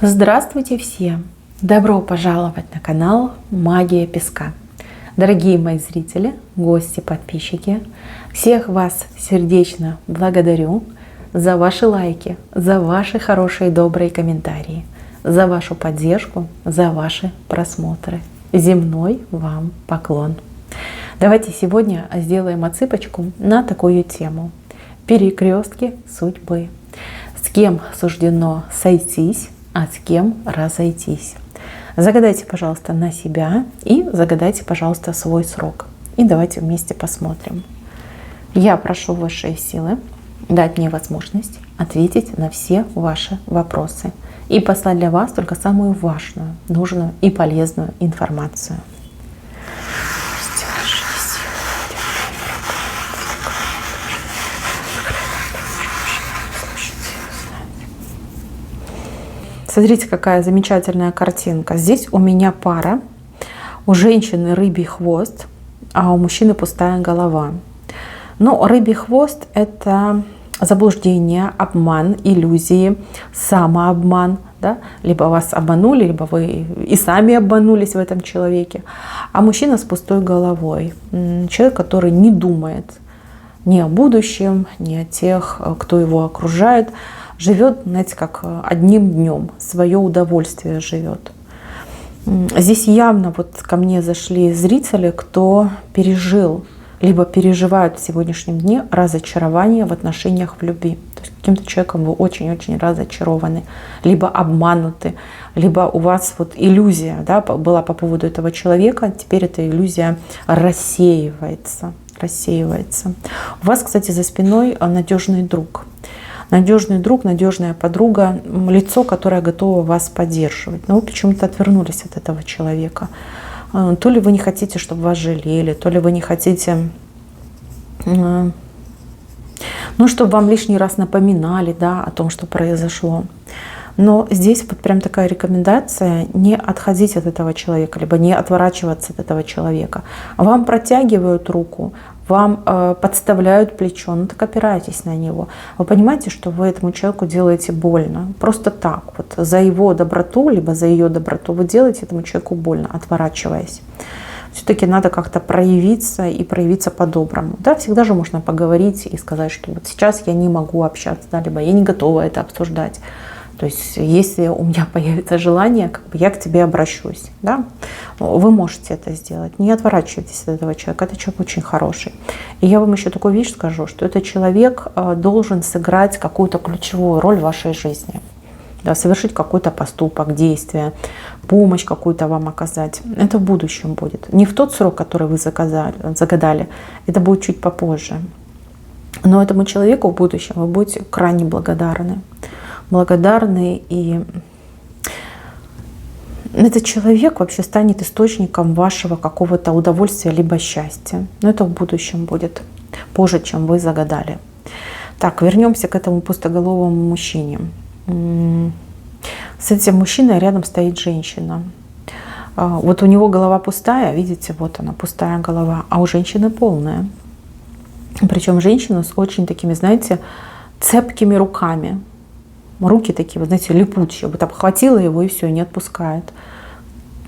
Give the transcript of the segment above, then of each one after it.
Здравствуйте все! Добро пожаловать на канал Магия Песка. Дорогие мои зрители, гости, подписчики, всех вас сердечно благодарю за ваши лайки, за ваши хорошие добрые комментарии, за вашу поддержку, за ваши просмотры. Земной вам поклон! Давайте сегодня сделаем отсыпочку на такую тему. Перекрестки судьбы. С кем суждено сойтись, а с кем разойтись. Загадайте, пожалуйста, на себя и загадайте, пожалуйста, свой срок. И давайте вместе посмотрим. Я прошу высшие силы дать мне возможность ответить на все ваши вопросы и послать для вас только самую важную, нужную и полезную информацию. Смотрите, какая замечательная картинка. Здесь у меня пара. У женщины рыбий хвост, а у мужчины пустая голова. Но рыбий хвост — это заблуждение, обман, иллюзии, самообман. Да? Либо вас обманули, либо вы и сами обманулись в этом человеке. А мужчина с пустой головой. Человек, который не думает ни о будущем, ни о тех, кто его окружает. Живет, знаете, как одним днем, свое удовольствие живет. Здесь явно вот ко мне зашли зрители, кто пережил, либо переживают в сегодняшнем дне разочарование в отношениях в любви. То есть каким-то человеком вы очень-очень разочарованы, либо обмануты, либо у вас вот иллюзия, да, была по поводу этого человека, теперь эта иллюзия рассеивается. У вас, кстати, за спиной надежный друг. Надежный друг, надежная подруга, лицо, которое готово вас поддерживать. Но вы почему-то отвернулись от этого человека. То ли вы не хотите, чтобы вас жалели, то ли вы не хотите, чтобы вам лишний раз напоминали, да, о том, что произошло. Но здесь вот прям такая рекомендация: не отходить от этого человека, либо не отворачиваться от этого человека. Вам протягивают руку, вам подставляют плечо, ну так опирайтесь на него. Вы понимаете, что вы этому человеку делаете больно. Просто так, вот за его доброту, либо за ее доброту вы делаете этому человеку больно, отворачиваясь. Все-таки надо как-то проявиться и проявиться по-доброму. Да, всегда же можно поговорить и сказать, что вот сейчас я не могу общаться, да, либо я не готова это обсуждать. То есть, если у меня появится желание, я к тебе обращусь. Да? Вы можете это сделать. Не отворачивайтесь от этого человека. Это человек очень хороший. И я вам еще такую вещь скажу, что этот человек должен сыграть какую-то ключевую роль в вашей жизни. Да, совершить какой-то поступок, действие, помощь какую-то вам оказать. Это в будущем будет. Не в тот срок, который вы загадали. Это будет чуть попозже. Но этому человеку в будущем вы будете крайне благодарны. И этот человек вообще станет источником вашего какого-то удовольствия либо счастья. Но это в будущем будет, позже, чем вы загадали. Так, вернемся к этому пустоголовому мужчине. С этим мужчиной рядом стоит женщина. Вот у него голова пустая, видите, вот она, пустая голова, а у женщины полная. Причем женщина с очень такими, знаете, цепкими руками. Руки такие, вот знаете, липучие. Вот обхватила его и все, не отпускает.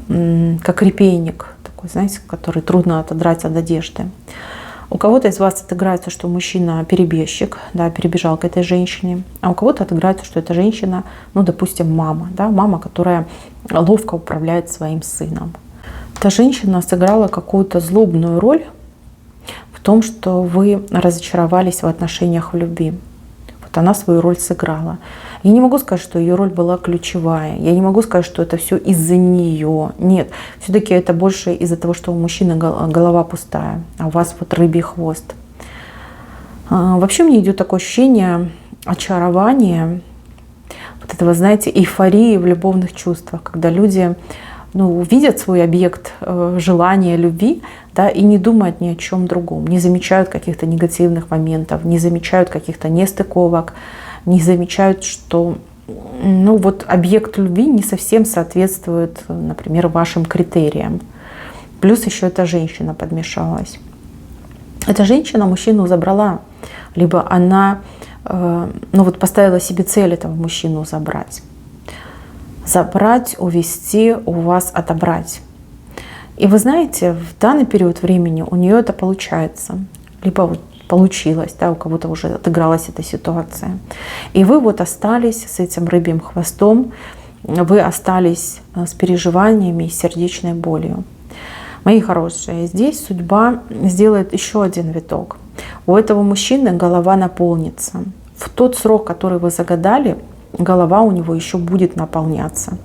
Как репейник такой, знаете, который трудно отодрать от одежды. У кого-то из вас отыграется, что мужчина перебежчик, да, перебежал к этой женщине. А у кого-то отыграется, что эта женщина, ну, допустим, мама, да, мама, которая ловко управляет своим сыном. Эта женщина сыграла какую-то злобную роль в том, что вы разочаровались в отношениях в любви. Вот она свою роль сыграла. Я не могу сказать, что ее роль была ключевая. Я не могу сказать, что это все из-за нее. Нет, все-таки это больше из-за того, что у мужчины голова пустая, а у вас вот рыбий хвост. Вообще мне идет такое ощущение очарования, вот этого, знаете, эйфории в любовных чувствах, когда люди, видят свой объект желания, любви, да, и не думают ни о чем другом, не замечают каких-то негативных моментов, не замечают каких-то нестыковок, не замечают, что объект любви не совсем соответствует, например, вашим критериям. Плюс еще эта женщина подмешалась. Эта женщина мужчину забрала, либо она поставила себе цель этого мужчину забрать. забрать, увести, у вас отобрать. И вы знаете, в данный период времени у нее это получается. Либо вот получилось, да, у кого-то уже отыгралась эта ситуация. И вы вот остались с этим рыбьим хвостом, вы остались с переживаниями и сердечной болью. Мои хорошие, здесь судьба сделает еще один виток. У этого мужчины голова наполнится. В тот срок, который вы загадали, голова у него еще будет наполняться.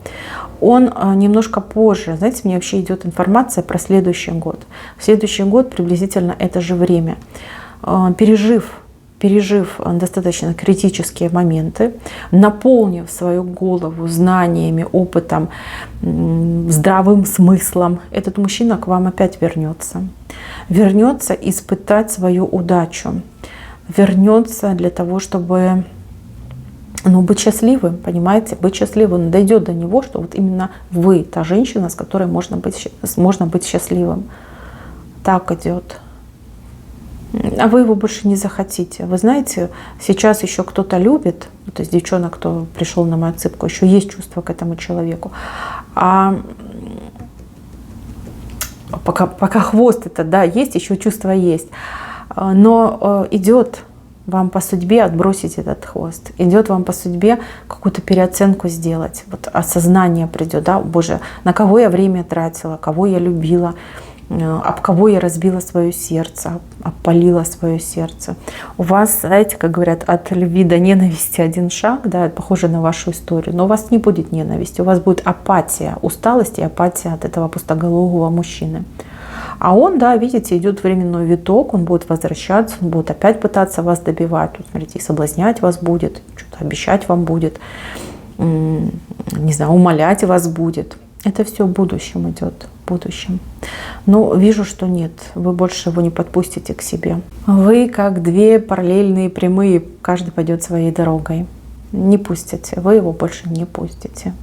Он немножко позже, знаете, мне вообще идет информация про следующий год. В следующий год приблизительно это же время. Пережив достаточно критические моменты, наполнив свою голову знаниями, опытом, здравым смыслом, этот мужчина к вам опять вернется. Вернется испытать свою удачу. Вернется для того, чтобы быть счастливым, понимаете, быть счастливым. Дойдет до него, что вот именно вы та женщина, с которой можно быть счастливым. Так идет. А вы его больше не захотите. Вы знаете, сейчас еще кто-то любит, то есть девчонок, кто пришел на мою отсыпку, еще есть чувство к этому человеку. А пока хвост это, да, есть, еще чувство есть. Но идет вам по судьбе отбросить этот хвост. Идет вам по судьбе какую-то переоценку сделать. Вот осознание придет, да, боже, на кого я время тратила, кого я любила, об кого я разбила свое сердце, опалила свое сердце. У вас, знаете, как говорят, от любви до ненависти один шаг, да, это похоже на вашу историю, но у вас не будет ненависти, у вас будет апатия, усталость и апатия от этого пустоголового мужчины. А он, да, видите, идет временной виток, он будет возвращаться, он будет опять пытаться вас добивать, тут, смотрите, и соблазнять вас будет, что-то обещать вам будет, не знаю, умолять вас будет. Это все в будущем идет, в будущем. Но вижу, что нет, вы больше его не подпустите к себе. Вы как две параллельные прямые, каждый пойдет своей дорогой. Не пустите, вы его больше не пустите.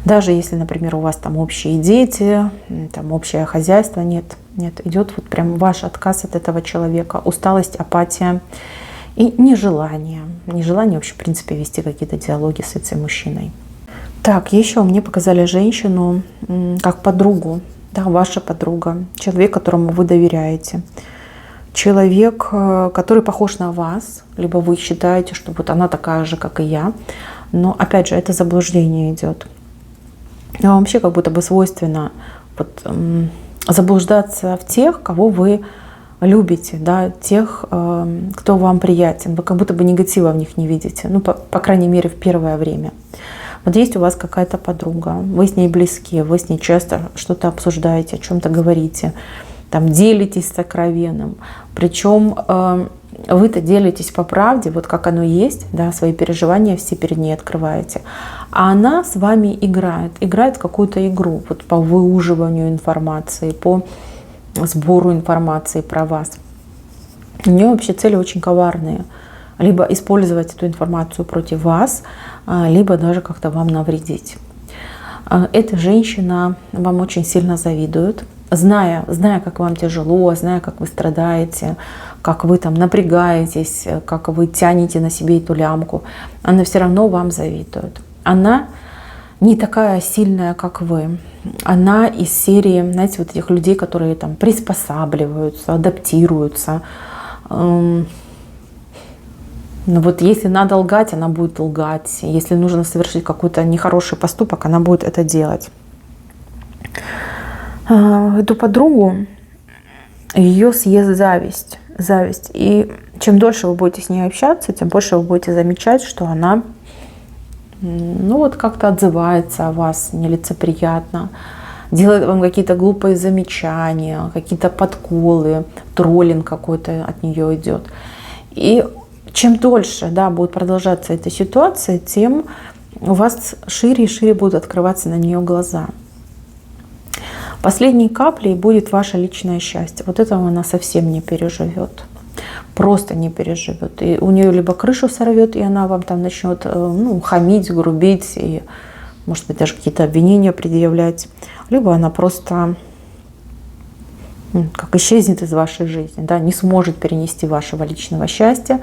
Даже если, например, у вас там общие дети, там общее хозяйство, нет, идет вот прям ваш отказ от этого человека, усталость, апатия и нежелание вообще, в принципе, вести какие-то диалоги с этим мужчиной. Так, еще мне показали женщину как подругу, да, ваша подруга, человек, которому вы доверяете. Человек, который похож на вас, либо вы считаете, что вот она такая же, как и я. Но опять же, это заблуждение идет. Вам вообще как будто бы свойственно вот, заблуждаться в тех, кого вы любите, да, тех, кто вам приятен. Вы как будто бы негатива в них не видите, ну, по крайней мере, в первое время. Вот есть у вас какая-то подруга, вы с ней близки, вы с ней часто что-то обсуждаете, о чем-то говорите, там делитесь сокровенным. Причем вы-то делитесь по правде, вот как оно есть, да, свои переживания все перед ней открываете. А она с вами играет какую-то игру вот по выуживанию информации, по сбору информации про вас. У нее вообще цели очень коварные. Либо использовать эту информацию против вас, либо даже как-то вам навредить. Эта женщина вам очень сильно завидует, зная, как вам тяжело, зная, как вы страдаете, как вы там напрягаетесь, как вы тянете на себе эту лямку. Она все равно вам завидует. Она не такая сильная, как вы. Она из серии, знаете, вот этих людей, которые там приспосабливаются, адаптируются. Но вот если надо лгать, она будет лгать. Если нужно совершить какой-то нехороший поступок, она будет это делать. Эту подругу ее съест зависть. И чем дольше вы будете с ней общаться, тем больше вы будете замечать, что она, ну вот как-то отзывается о вас нелицеприятно, делает вам какие-то глупые замечания, какие-то подколы, троллинг какой-то от нее идет. И чем дольше, да, будет продолжаться эта ситуация, тем у вас шире и шире будут открываться на нее глаза. Последней каплей будет ваше личное счастье. Вот этого она совсем не переживет. Просто не переживет. И у нее либо крышу сорвет, и она вам там начнет хамить, грубить, и, может быть, даже какие-то обвинения предъявлять. Либо она просто как исчезнет из вашей жизни, да, не сможет перенести вашего личного счастья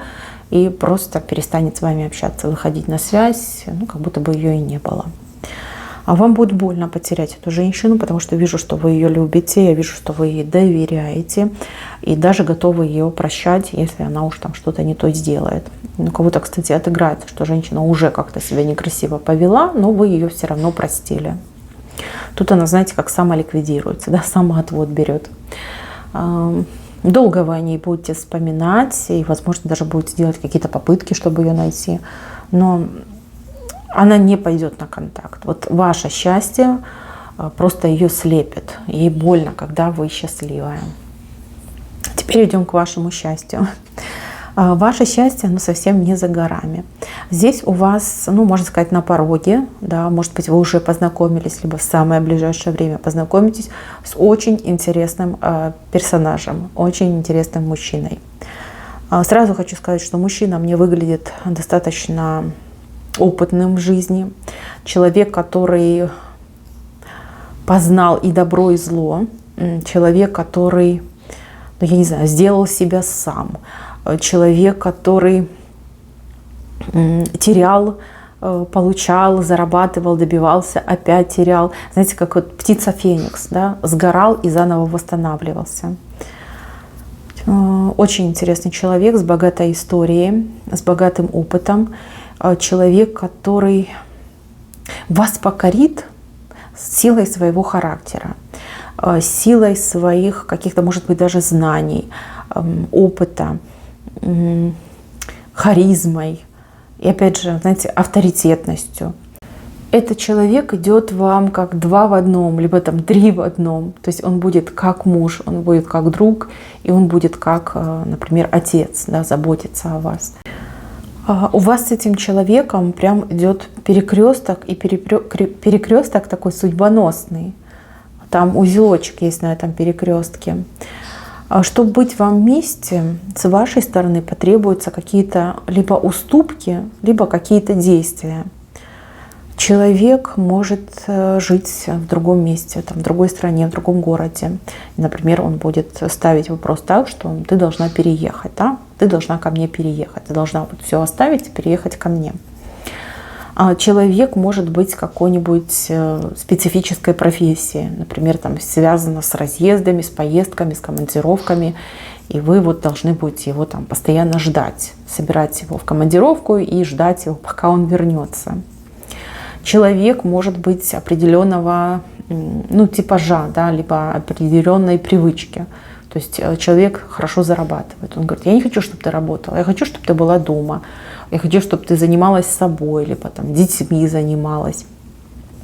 и просто перестанет с вами общаться, выходить на связь, как будто бы ее и не было. А вам будет больно потерять эту женщину, потому что вижу, что вы ее любите, я вижу, что вы ей доверяете и даже готовы ее прощать, если она уж там что-то не то сделает. У кого-то, кстати, отыграется, что женщина уже как-то себя некрасиво повела, но вы ее все равно простили. Тут она, знаете, как самоликвидируется, да, самоотвод берет. Долго вы о ней будете вспоминать и, возможно, даже будете делать какие-то попытки, чтобы ее найти. Но она не пойдет на контакт. Вот ваше счастье просто ее слепит. Ей больно, когда вы счастливая. Теперь идем к вашему счастью. Ваше счастье, оно совсем не за горами. Здесь у вас, ну, можно сказать, на пороге, да, может быть, вы уже познакомились, либо в самое ближайшее время познакомитесь с очень интересным персонажем, очень интересным мужчиной. Сразу хочу сказать, что мужчина мне выглядит достаточно опытным в жизни. Человек, который познал и добро, и зло. Человек, который, ну, я не знаю, сделал себя сам. Человек, который терял, получал, зарабатывал, добивался, опять терял. Знаете, как вот птица Феникс, да? Сгорал и заново восстанавливался. Очень интересный человек с богатой историей, с богатым опытом. Человек, который вас покорит силой своего характера, силой своих каких-то, может быть, даже знаний, опыта, харизмой и, опять же, знаете, авторитетностью. Этот человек идет вам как 2 в 1, либо там 3 в 1. То есть он будет как муж, он будет как друг, и он будет как, например, отец, да, заботиться о вас. У вас с этим человеком прям идет перекресток, и перекресток такой судьбоносный. Там узелочек есть на этом перекрестке. Чтобы быть вам вместе, с вашей стороны потребуются какие-то либо уступки, либо какие-то действия. Человек может жить в другом месте, там, в другой стране, в другом городе. Например, он будет ставить вопрос так, что ты должна переехать, да? Ты должна ко мне переехать, ты должна вот все оставить и переехать ко мне. Человек может быть какой-нибудь специфической профессии, например, там, связано с разъездами, с поездками, с командировками, и вы вот должны будете его там постоянно ждать, собирать его в командировку и ждать его, пока он вернется. Человек может быть определенного, ну, типажа, да, либо определенной привычки. То есть человек хорошо зарабатывает. Он говорит: я не хочу, чтобы ты работала, я хочу, чтобы ты была дома, я хочу, чтобы ты занималась собой, либо там детьми занималась.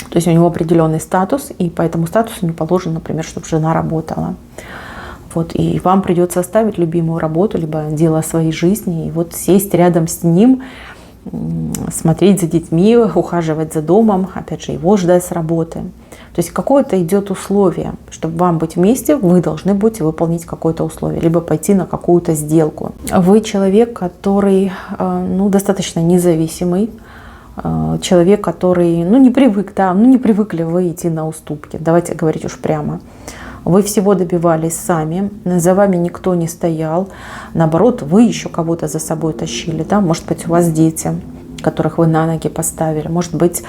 То есть у него определенный статус, и по этому статусу не положено, например, чтобы жена работала. Вот, и вам придется оставить любимую работу, либо дело своей жизни, и вот сесть рядом с ним, смотреть за детьми, ухаживать за домом, опять же, его ждать с работы. То есть какое-то идет условие. Чтобы вам быть вместе, вы должны будете выполнить какое-то условие, либо пойти на какую-то сделку. Вы человек, который, ну, достаточно независимый, человек, который, ну, не привык, да, ну, не привыкли вы идти на уступки. Давайте говорить уж прямо. Вы всего добивались сами, за вами никто не стоял. Наоборот, вы еще кого-то за собой тащили. Да? Может быть, у вас дети, которых вы на ноги поставили. Может быть,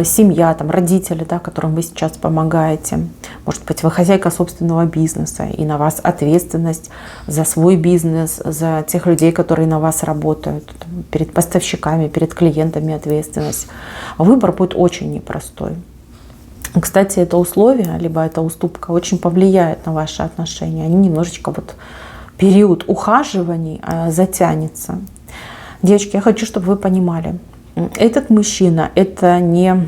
семья, там, родители, да, которым вы сейчас помогаете. Может быть, вы хозяйка собственного бизнеса, и на вас ответственность за свой бизнес, за тех людей, которые на вас работают. Перед поставщиками, перед клиентами ответственность. Выбор будет очень непростой. Кстати, это условие, либо эта уступка очень повлияет на ваши отношения. Они немножечко, вот период ухаживаний затянется. Девочки, я хочу, чтобы вы понимали, этот мужчина — это не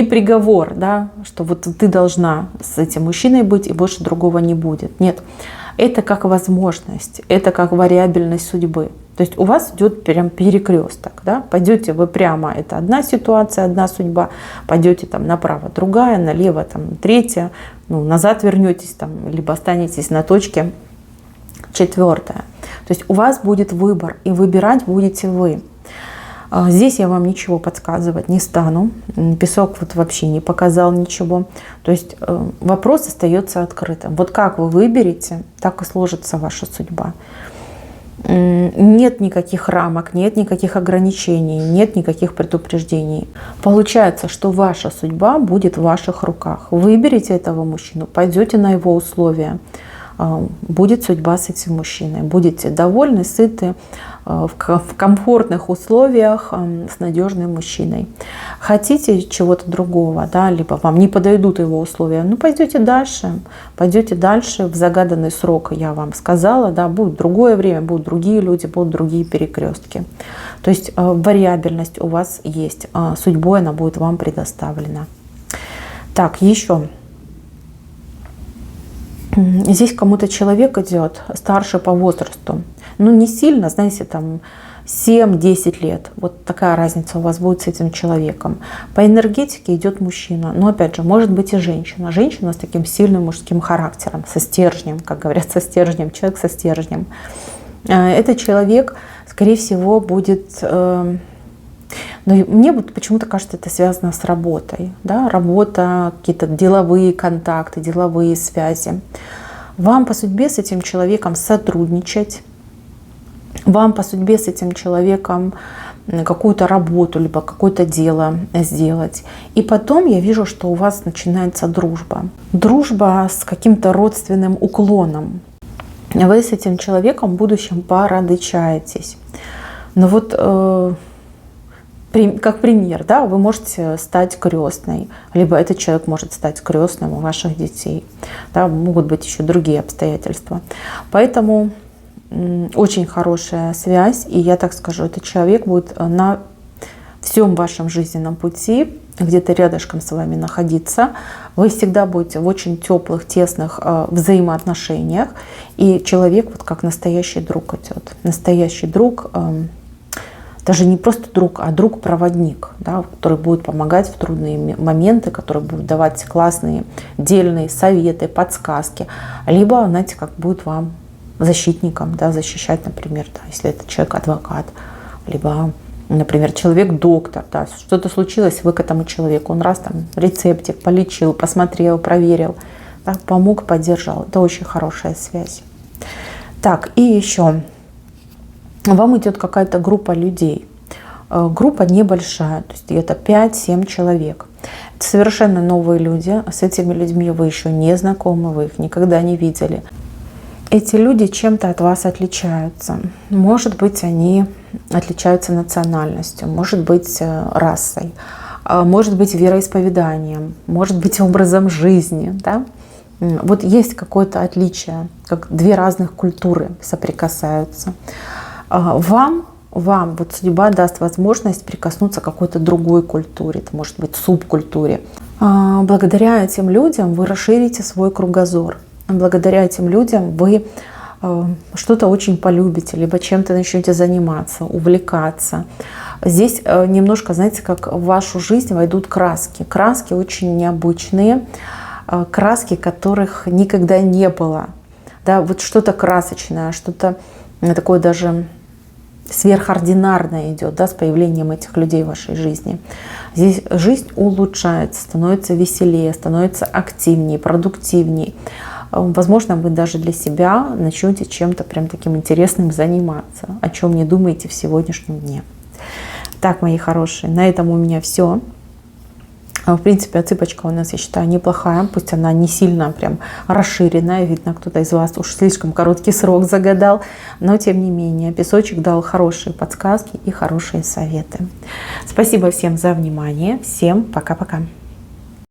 приговор, да, что вот ты должна с этим мужчиной быть и больше другого не будет. Нет, это как возможность, это как вариабельность судьбы. То есть у вас идет прям перекресток, да? Пойдете вы прямо, это одна ситуация, одна судьба, пойдете там направо другая, налево там третья, ну, назад вернетесь там, либо останетесь на точке четвертая. То есть у вас будет выбор, и выбирать будете вы. Здесь я вам ничего подсказывать не стану. Песок вот вообще не показал ничего. То есть вопрос остается открытым. Вот как вы выберете, так и сложится ваша судьба. Нет никаких рамок, нет никаких ограничений, нет никаких предупреждений. Получается, что ваша судьба будет в ваших руках. Выберите этого мужчину, пойдете на его условия. Будет судьба с этим мужчиной. Будете довольны, сыты, в комфортных условиях с надежным мужчиной. Хотите чего-то другого, да, либо вам не подойдут его условия, ну пойдете дальше в загаданный срок, я вам сказала, да, будет другое время, будут другие люди, будут другие перекрестки. То есть вариабельность у вас есть, судьбой она будет вам предоставлена. Так, еще. Здесь кому-то человек идет старше по возрасту. Ну, не сильно, знаете, там 7-10 лет. Вот такая разница у вас будет с этим человеком. По энергетике идет мужчина. Но, опять же, может быть и женщина. Женщина с таким сильным мужским характером, со стержнем, как говорят, со стержнем. Человек со стержнем. Этот человек, скорее всего, будет... Но мне вот почему-то кажется, это связано с работой. Да? Работа, какие-то деловые контакты, деловые связи. Вам по судьбе с этим человеком сотрудничать. Вам по судьбе с этим человеком какую-то работу, либо какое-то дело сделать. И потом я вижу, что у вас начинается дружба. Дружба с каким-то родственным уклоном. Вы с этим человеком в будущем порадычаетесь. Но вот... Как пример, да, вы можете стать крестной, либо этот человек может стать крестным у ваших детей. Да, могут быть еще другие обстоятельства. Поэтому очень хорошая связь, и я так скажу, этот человек будет на всем вашем жизненном пути где-то рядышком с вами находиться. Вы всегда будете в очень теплых, тесных взаимоотношениях, и человек вот как настоящий друг идет. Настоящий друг, даже не просто друг, а друг-проводник, да, который будет помогать в трудные моменты, который будет давать классные, дельные советы, подсказки. Либо, знаете, как будет вам защитником, да, защищать, например, да, если это человек-адвокат, либо, например, человек-доктор. Да, что-то случилось, вы к этому человеку, он раз там рецептик полечил, посмотрел, проверил, да, помог, поддержал. Это очень хорошая связь. Так, и еще... Вам идет какая-то группа людей. Группа небольшая, то есть где-то 5-7 человек. Это совершенно новые люди. С этими людьми вы еще не знакомы, вы их никогда не видели. Эти люди чем-то от вас отличаются. Может быть, они отличаются национальностью, может быть, расой, может быть, вероисповеданием, может быть, образом жизни. Да? Вот есть какое-то отличие, как две разных культуры соприкасаются. Вам вот судьба даст возможность прикоснуться к какой-то другой культуре, это может быть субкультуре. Благодаря этим людям вы расширите свой кругозор. Благодаря этим людям вы что-то очень полюбите, либо чем-то начнете заниматься, увлекаться. Здесь немножко, знаете, как в вашу жизнь войдут краски. Краски очень необычные, краски, которых никогда не было. Да, вот что-то красочное, что-то такое даже сверхординарное идет, да, с появлением этих людей в вашей жизни. Здесь жизнь улучшается, становится веселее, становится активнее, продуктивнее. Возможно, вы даже для себя начнете чем-то прям таким интересным заниматься, о чем не думаете в сегодняшнем дне. Так, мои хорошие, на этом у меня все. В принципе, отсыпочка у нас, я считаю, неплохая. Пусть она не сильно прям расширенная. Видно, кто-то из вас уж слишком короткий срок загадал. Но, тем не менее, песочек дал хорошие подсказки и хорошие советы. Спасибо всем за внимание. Всем пока-пока.